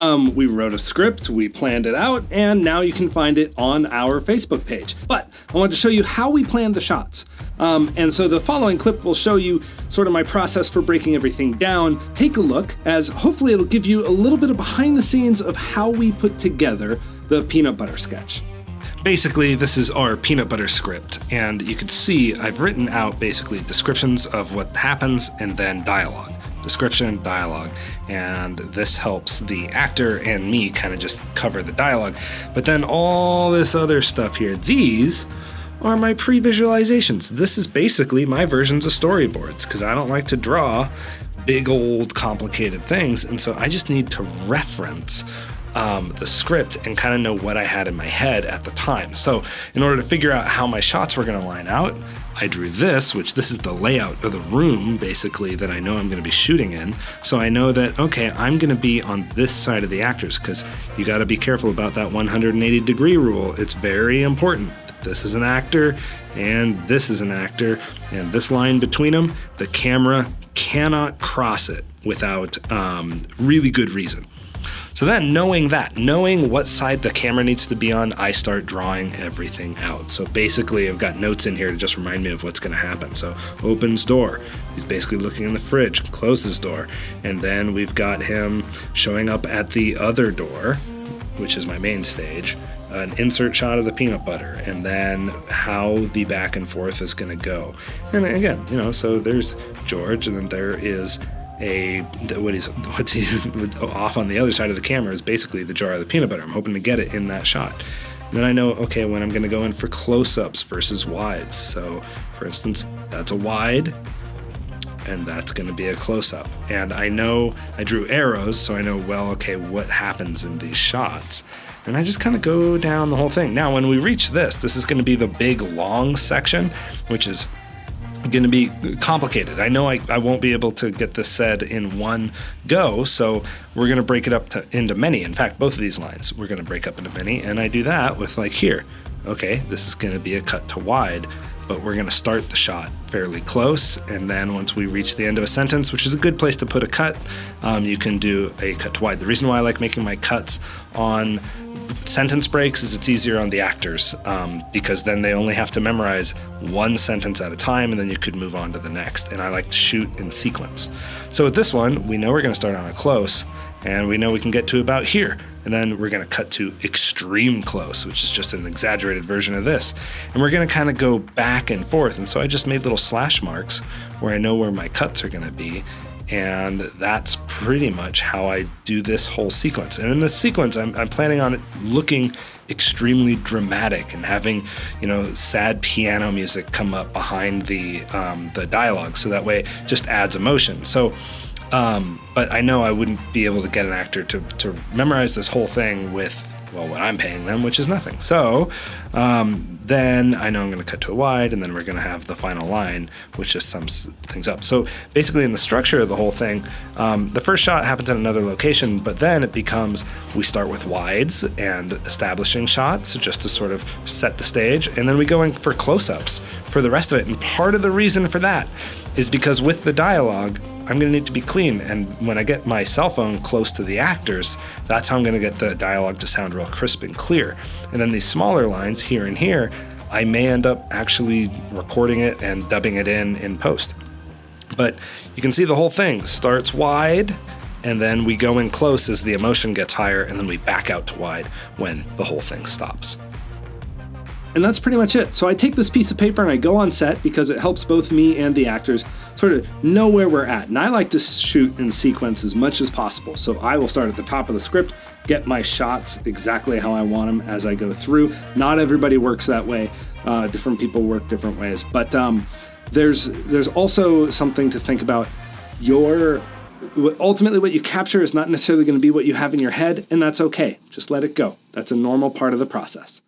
We wrote a script, we planned it out, and now you can find it on our Facebook page. But I wanted to show you how we planned the shots. And so the following clip will show you sort of my process for breaking everything down. Take a look, as hopefully it'll give you a little bit of behind the scenes of how we put together the peanut butter sketch. Basically, this is our peanut butter script, and you can see I've written out basically descriptions of what happens and then dialogue. Description, dialogue, and this helps the actor and me kind of just cover the dialogue. But then all this other stuff here, these are my pre-visualizations. This is basically my versions of storyboards, because I don't like to draw big old complicated things, and so I just need to reference the script and kind of know what I had in my head at the time. So in order to figure out how my shots were going to line out, I drew this, which this is the layout of the room, basically, that I know I'm going to be shooting in. So I know that, okay, I'm going to be on this side of the actors, because you got to be careful about that 180-degree rule. It's very important. This is an actor, and this is an actor, and this line between them, the camera cannot cross it without really good reason. So then knowing what side the camera needs to be on, I start drawing everything out. So basically I've got notes in here to just remind me of what's going to happen. So opens door, he's basically looking in the fridge, closes door, and then we've got him showing up at the other door, which is my main stage, an insert shot of the peanut butter, and then how the back and forth is going to go. And again, so there's George, and then there is what's he off on the other side of the camera is basically the jar of the peanut butter. I'm hoping to get it in that shot. And then I know, okay, when I'm going to go in for close-ups versus wides. So, for instance, that's a wide, and that's going to be a close-up. And I know I drew arrows, so I know, well, okay, what happens in these shots. And I just kind of go down the whole thing. Now, when we reach this is going to be the big, long section, which is going to be complicated. I know I won't be able to get this said in one go, so we're going to break it up into many. In fact, both of these lines we're going to break up into many, and I do that with like here. Okay, this is going to be a cut to wide, but we're going to start the shot fairly close, and then once we reach the end of a sentence, which is a good place to put a cut, you can do a cut to wide. The reason why I like making my cuts on sentence breaks is it's easier on the actors, because then they only have to memorize one sentence at a time, and then you could move on to the next. And I like to shoot in sequence. So with this one, we know we're going to start on a close, and we know we can get to about here. And then we're going to cut to extreme close, which is just an exaggerated version of this. And we're going to kind of go back and forth. And so I just made little slash marks where I know where my cuts are going to be. And that's pretty much how I do this whole sequence. And in this sequence, I'm planning on it looking extremely dramatic and having, sad piano music come up behind the dialogue. So that way it just adds emotion. So, but I know I wouldn't be able to get an actor to memorize this whole thing with, what I'm paying them, which is nothing. So then I know I'm going to cut to a wide, and then we're going to have the final line, which just sums things up. So basically in the structure of the whole thing, the first shot happens in another location, but then it becomes we start with wides and establishing shots just to sort of set the stage, and then we go in for close-ups for the rest of it. And part of the reason for that is because with the dialogue, I'm going to need to be clean, and when I get my cell phone close to the actors, that's how I'm going to get the dialogue to sound real crisp and clear. And then these smaller lines here and here, I may end up actually recording it and dubbing it in post. But you can see the whole thing starts wide, and then we go in close as the emotion gets higher, and then we back out to wide when the whole thing stops. And that's pretty much it. So I take this piece of paper and I go on set because it helps both me and the actors sort of know where we're at. And I like to shoot in sequence as much as possible. So I will start at the top of the script, get my shots exactly how I want them as I go through. Not everybody works that way. Different people work different ways. But there's also something to think about. Ultimately, what you capture is not necessarily going to be what you have in your head, and that's okay. Just let it go. That's a normal part of the process.